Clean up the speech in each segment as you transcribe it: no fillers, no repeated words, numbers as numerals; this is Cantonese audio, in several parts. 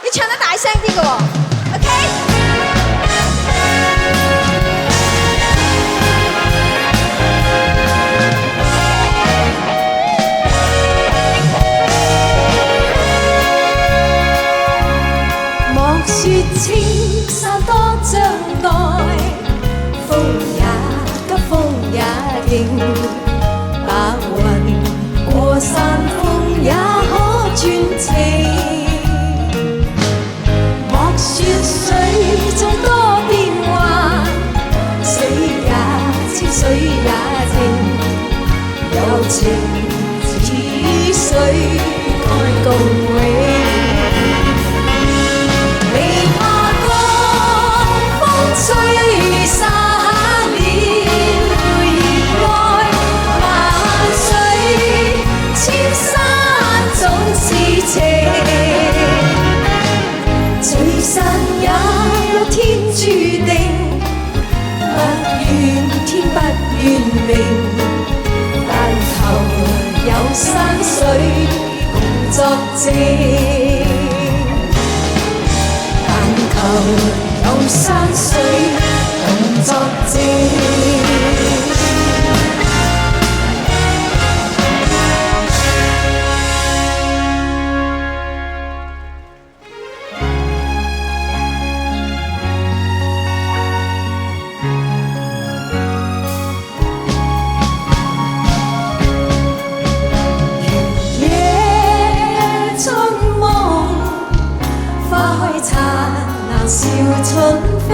要唱得大聲啲嘅喎，OK？莫說青山多障礙，風也急，風也勁，白雲過山峰也可傳情。莫說水中多變幻，水也清，水也靜，有情似水愛共永。吹散了熱愛，萬水千山總是情，聚散也有天注定，不怨天不怨命，但求有山水共作證，但求有山水共作證。原野春夢，花開燦爛笑春風。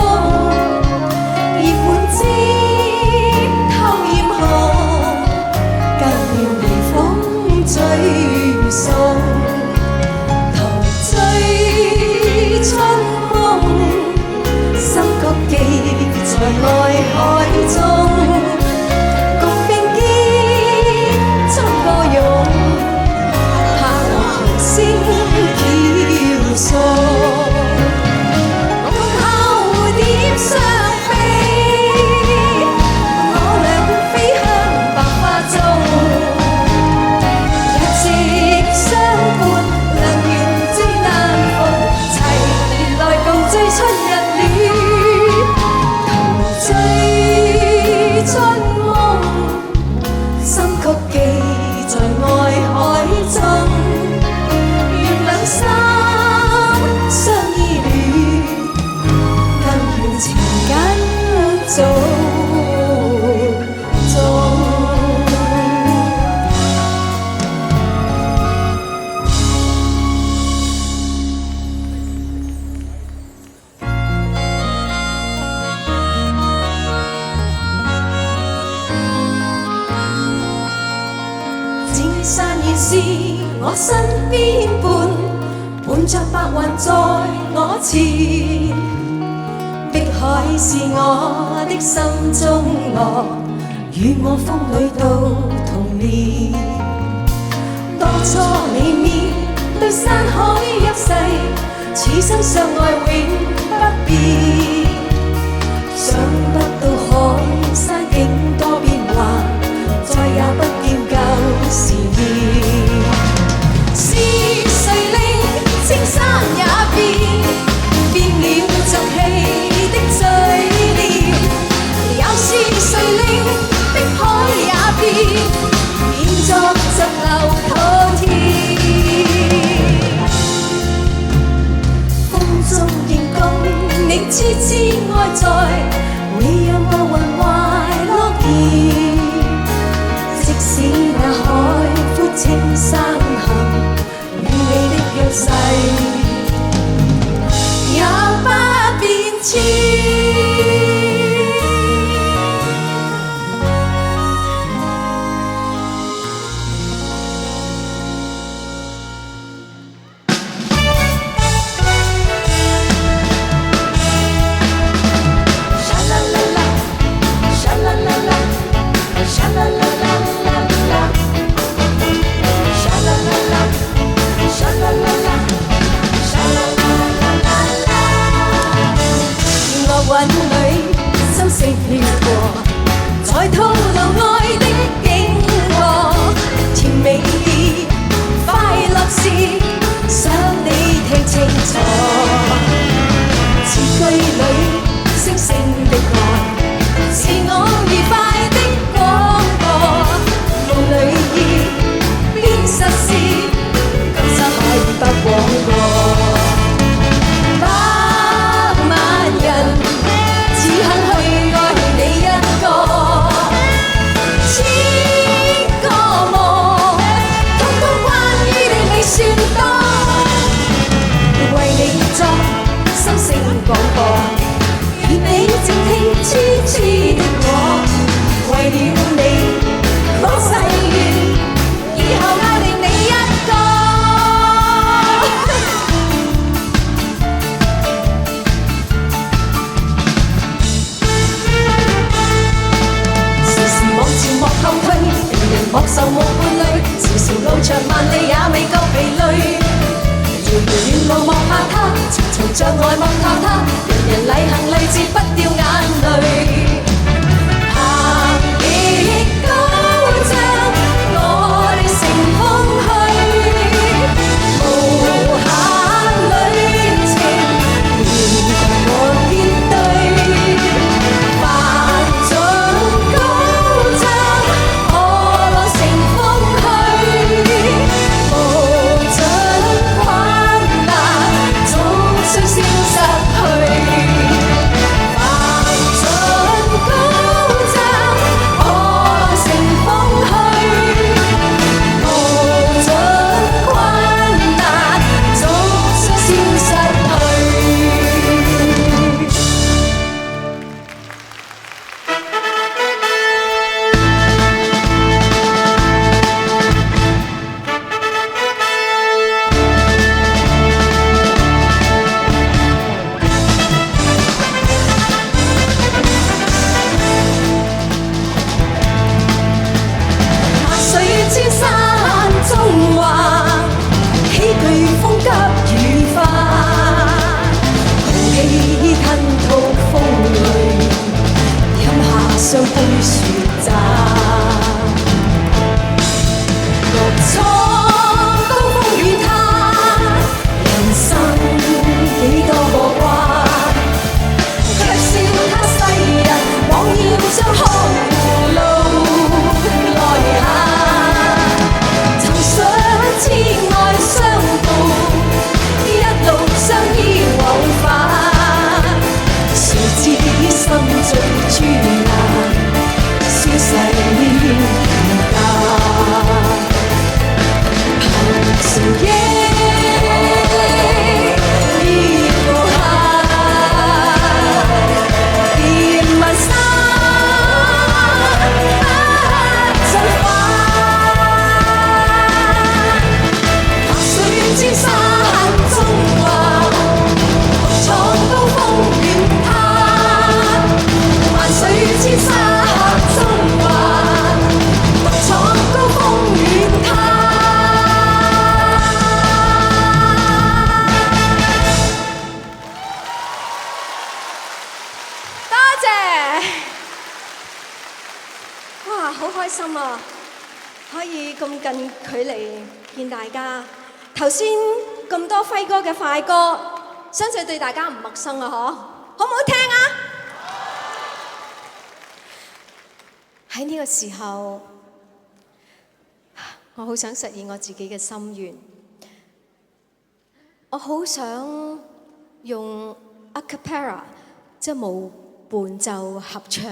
在愛海中，共並肩衝過湧，拍浪同聲飄送，共後蝶相飛，我倆飛向百花中，一直相伴，能緣最難逢，齊來共醉春日戀。春夢，心曲記在愛海中，願兩心相依戀，更願情緊做蹤。山現是我身邊伴，伴着白雲在我前，碧海是我的心中樂，與我風裏都同眠。當初你面對山海一世，此生相愛永不變，想不到海山境多變幻，再也不見舊時面。是誰令青山也變，變了俗氣的嘴臉？又是誰令碧海也變，變作疾流滔天？風中見共你痴痴愛在，會讓我魂懷樂意。即使那海闊青山含，與你的約誓也不變遷。重重障礙望靠他，人人禮行勵志不掉眼淚。行極高牆，我哋乘風去，無限旅程，連我結對。帆盡高牆，破浪乘風去，無盡困難總需消失去。相杯雪詐，獨闖高峰與他，人生幾多個關，卻笑他世人妄要將康湖路來行。曾想痴愛相伴，一路相依往返，誰知心最專消逝了無價，憑誰憶念無限，便問心不盡返。水千山中橫，獨闖高峰與他，萬水千山。好開心啊！可以咁近距離見大家。頭先咁多輝哥嘅快歌，相信對大家唔陌生啊！好唔好聽啊？喺呢個時候，我好想實現我自己嘅心願。我好想用 a cappella， 即係無伴奏合唱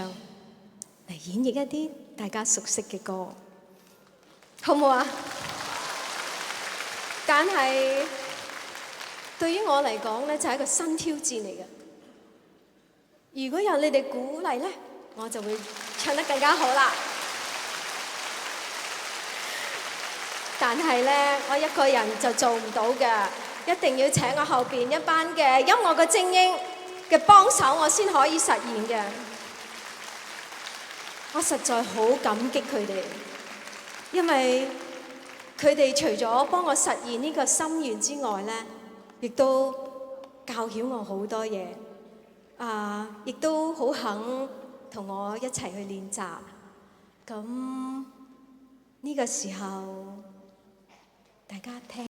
嚟演繹一啲大家熟悉嘅歌，好唔好啊？但係對於我嚟講咧，就係一個新挑戰嚟嘅。如果有你哋鼓勵咧，我就會唱得更加好啦。但係咧，我一個人就做唔到嘅，一定要請我後邊一班嘅音樂嘅精英嘅幫手，我先可以實現嘅。我實在好感激佢哋，因為佢哋除咗幫我實現呢個心願之外咧，亦都教曉我好多嘢，亦都好肯同我一齊去練習。咁呢個時候，大家聽。